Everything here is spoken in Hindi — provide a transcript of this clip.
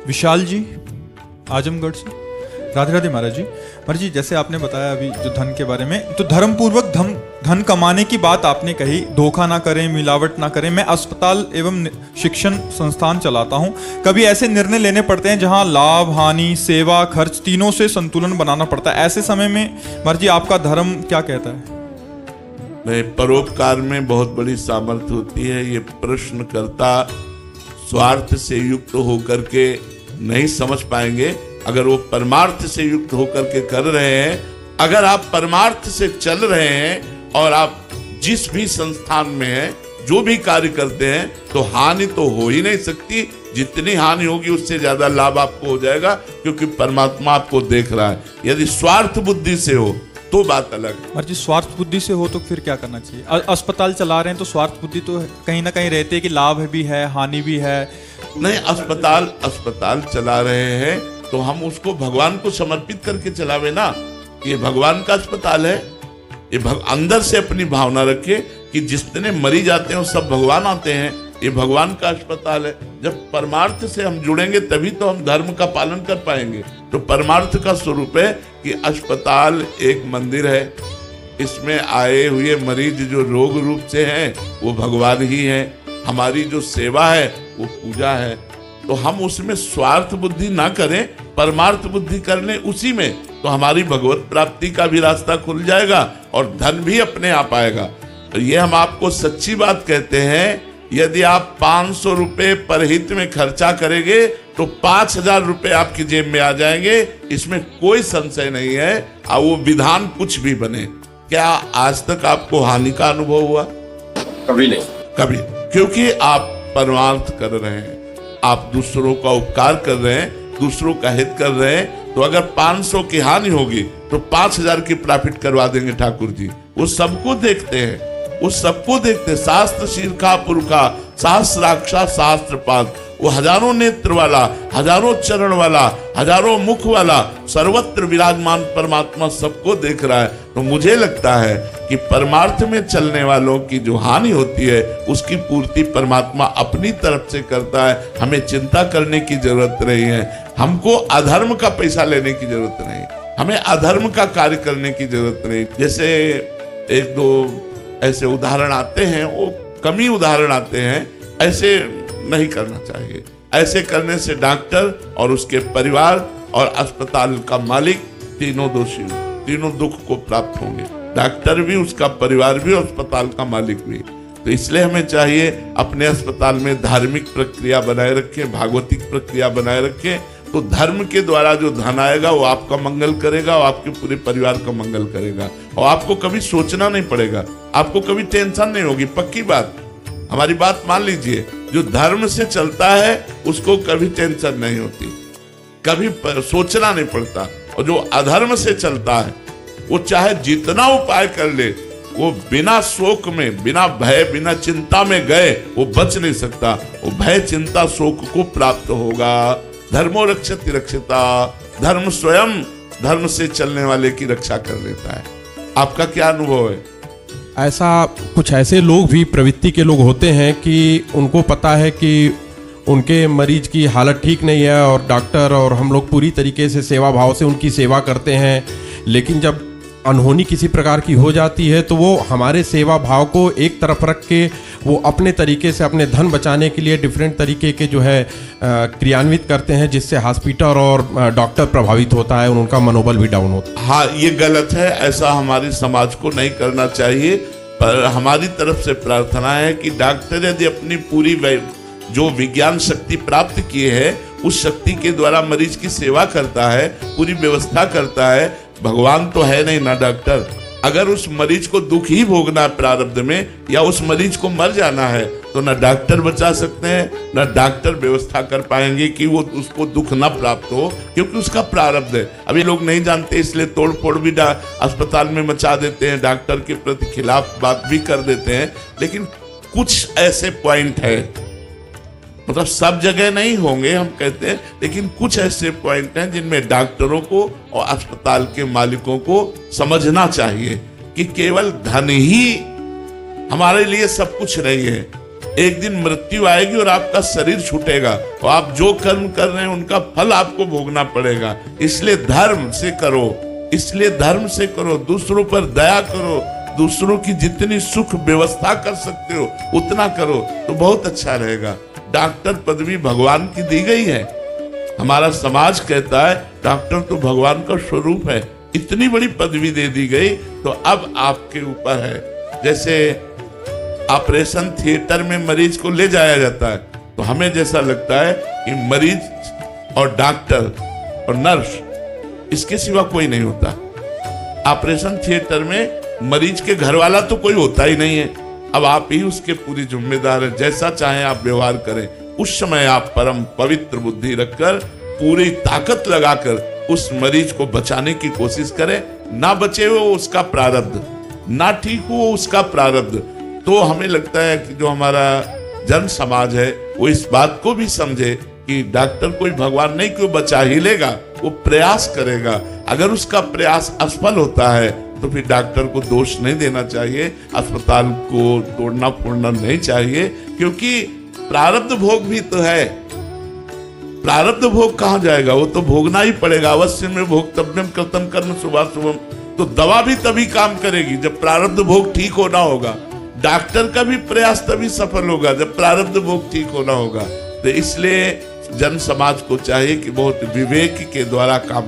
विशाल जी आजमगढ़ से। राधे राधे महाराज जी। महाराज जी, जैसे आपने बताया अभी जो धन के बारे में, तो धर्म पूर्वक धन कमाने की बात आपने कही, धोखा ना करें, मिलावट ना करें। मैं अस्पताल एवं शिक्षण संस्थान चलाता हूं। कभी ऐसे निर्णय लेने पड़ते हैं जहां लाभ, हानि, सेवा, खर्च तीनों से संतुलन बनाना पड़ता है। ऐसे समय में महाराज जी आपका धर्म क्या कहता है? परोपकार में बहुत बड़ी सामर्थ्य होती है। ये प्रश्नकर्ता स्वार्थ से युक्त होकर के नहीं समझ पाएंगे। अगर वो परमार्थ से युक्त होकर के कर रहे हैं, अगर आप परमार्थ से चल रहे हैं और आप जिस भी संस्थान में हैं, जो भी कार्य करते हैं, तो हानि तो हो ही नहीं सकती। जितनी हानि होगी उससे ज्यादा लाभ आपको हो जाएगा, क्योंकि परमात्मा आपको देख रहा है। यदि स्वार्थ बुद्धि से हो तो बात अलग है। महाराज जी, स्वार्थ बुद्धि से हो तो फिर क्या करना चाहिए? अस्पताल चला रहे हैं तो स्वार्थ बुद्धि तो कहीं ना कहीं रहती है कि लाभ भी है, हानि भी है। नहीं, अस्पताल चला रहे हैं तो हम उसको भगवान को समर्पित करके चलावे ना। ये भगवान का अस्पताल है। ये अंदर से अपनी भावना रखे कि जितने मरीज आते हैं वो सब भगवान आते हैं। ये भगवान का अस्पताल है। जब परमार्थ से हम जुड़ेंगे तभी तो हम धर्म का पालन कर पाएंगे। तो परमार्थ का स्वरूप है कि अस्पताल एक मंदिर है। इसमें आए हुए मरीज जो रोग रूप से हैं वो भगवान ही हैं। हमारी जो सेवा है वो पूजा है। तो हम उसमें स्वार्थ बुद्धि ना करें, परमार्थ बुद्धि कर लें उसी में, तो हमारी भगवत प्राप्ति का भी रास्ता खुल जाएगा और धन भी अपने आप आएगा। तो ये हम आपको सच्ची बात कहते हैं। यदि आप 500 रुपए परहित में खर्चा करेंगे तो 5000 रुपए आपकी जेब में आ जाएंगे। इसमें कोई संशय नहीं है। और वो विधान कुछ भी बने। क्या आज तक आपको हानि का अनुभव हुआ? कभी नहीं। कभी, क्योंकि आप परमार्थ कर रहे हैं, आप दूसरों का उपकार कर रहे हैं, दूसरों का हित कर रहे हैं। तो अगर 500 की हानि होगी तो 5000 की प्रॉफिट करवा देंगे ठाकुर जी। वो सबको देखते हैं, वो सबको देखते हैं। शास्त्र शीर्षा पुरखा सहस्राक्षा शास्त्र पाद। वो हजारों नेत्र वाला, हजारों चरण वाला, हजारों मुख वाला, सर्वत्र विराजमान परमात्मा सबको देख रहा है। तो मुझे लगता है कि परमार्थ में चलने वालों की जो हानि होती है उसकी पूर्ति परमात्मा अपनी तरफ से करता है। हमें चिंता करने की जरूरत नहीं है। हमको अधर्म का पैसा लेने की जरूरत नहीं, हमें अधर्म का कार्य करने की जरूरत नहीं। जैसे एक दो ऐसे उदाहरण आते हैं, वो कम ही उदाहरण आते हैं। ऐसे नहीं करना चाहिए। ऐसे करने से डॉक्टर और उसके परिवार और अस्पताल का मालिक तीनों दोषी, तीनों दुख को प्राप्त होंगे। डॉक्टर भी, उसका परिवार भी और अस्पताल का मालिक भी। तो इसलिए हमें चाहिए अपने अस्पताल में धार्मिक प्रक्रिया बनाए रखें, भागवतिक प्रक्रिया बनाए रखें। तो धर्म के द्वारा जो धन आएगा वो आपका मंगल करेगा और आपके पूरे परिवार का मंगल करेगा। और आपको कभी सोचना नहीं पड़ेगा, आपको कभी टेंशन नहीं होगी। पक्की बात, हमारी बात मान लीजिए। जो धर्म से चलता है उसको कभी टेंशन नहीं होती, कभी सोचना नहीं पड़ता। और जो अधर्म से चलता है वो चाहे जितना उपाय कर ले, वो बिना शोक में, बिना भय, बिना चिंता में गए वो बच नहीं सकता। वो भय, चिंता, शोक को प्राप्त होगा। धर्मो रक्षति रक्षिता। धर्म स्वयं धर्म से चलने वाले की रक्षा कर लेता है। आपका क्या अनुभव है? ऐसा कुछ ऐसे लोग भी प्रवृत्ति के लोग होते हैं कि उनको पता है कि उनके मरीज की हालत ठीक नहीं है और डॉक्टर और हम लोग पूरी तरीके से सेवा भाव से उनकी सेवा करते हैं। लेकिन जब अनहोनी किसी प्रकार की हो जाती है तो वो हमारे सेवा भाव को एक तरफ रख के वो अपने तरीके से अपने धन बचाने के लिए डिफरेंट तरीके के जो है क्रियान्वित करते हैं, जिससे हॉस्पिटल और डॉक्टर प्रभावित होता है और उनका मनोबल भी डाउन होता है। हाँ, ये गलत है। ऐसा हमारी समाज को नहीं करना चाहिए। पर हमारी तरफ से प्रार्थना है कि डॉक्टर यदि अपनी पूरी जो विज्ञान शक्ति प्राप्त किए है उस शक्ति के द्वारा मरीज की सेवा करता है, पूरी व्यवस्था करता है। भगवान तो है नहीं ना डॉक्टर। अगर उस मरीज को दुख ही भोगना है प्रारब्ध में, या उस मरीज को मर जाना है, तो ना डॉक्टर बचा सकते हैं, ना डॉक्टर व्यवस्था कर पाएंगे कि वो उसको दुख ना प्राप्त हो, क्योंकि उसका प्रारब्ध है। अभी लोग नहीं जानते, इसलिए तोड़ फोड़ भी अस्पताल में मचा देते हैं, डॉक्टर के प्रति खिलाफ बात भी कर देते हैं। लेकिन कुछ ऐसे पॉइंट है, मतलब सब जगह नहीं होंगे हम कहते हैं, लेकिन कुछ ऐसे पॉइंट हैं जिनमें डॉक्टरों को और अस्पताल के मालिकों को समझना चाहिए कि केवल धन ही हमारे लिए सब कुछ नहीं है। एक दिन मृत्यु आएगी और आपका शरीर छूटेगा और आप जो कर्म कर रहे हैं उनका फल आपको भोगना पड़ेगा। इसलिए धर्म से करो, इसलिए धर्म से करो, दूसरों पर दया करो, दूसरों की जितनी सुख व्यवस्था कर सकते हो उतना करो तो बहुत अच्छा रहेगा। डॉक्टर पदवी भगवान की दी गई है। हमारा समाज कहता है डॉक्टर तो भगवान का स्वरूप है। इतनी बड़ी पदवी दे दी गई तो अब आपके ऊपर है। जैसे ऑपरेशन थिएटर में मरीज को ले जाया जाता है तो हमें जैसा लगता है कि मरीज और डॉक्टर और नर्स इसके सिवा कोई नहीं होता। ऑपरेशन थिएटर में मरीज के घर वाला तो कोई होता ही नहीं है। अब आप ही उसके पूरी जिम्मेदार है। जैसा चाहे आप व्यवहार करें, उस समय आप परम पवित्र बुद्धि रखकर पूरी ताकत लगाकर उस मरीज को बचाने की कोशिश करें। ना बचे वो उसका प्रारब्ध, ना ठीक हो उसका प्रारब्ध। तो हमें लगता है कि जो हमारा जन समाज है वो इस बात को भी समझे कि डॉक्टर कोई भगवान नहीं कि वो बचा ही लेगा, वो प्रयास करेगा। अगर उसका प्रयास असफल होता है तो फिर डॉक्टर को दोष नहीं देना चाहिए, अस्पताल को तोड़ना फोड़ना नहीं चाहिए, क्योंकि प्रारब्ध भोग भी तो है। प्रारब्ध भोग कहाँ जाएगा, वो तो भोगना ही पड़ेगा। अवश्य में भोक्तव्यम कृतं कर्म शुभाशुभम। तो दवा भी तभी काम करेगी जब प्रारब्ध भोग ठीक होना होगा। डॉक्टर का भी प्रयास तभी सफल होगा जब प्रारब्ध भोग ठीक होना होगा। तो इसलिए जन समाज को चाहिए कि बहुत विवेक के द्वारा काम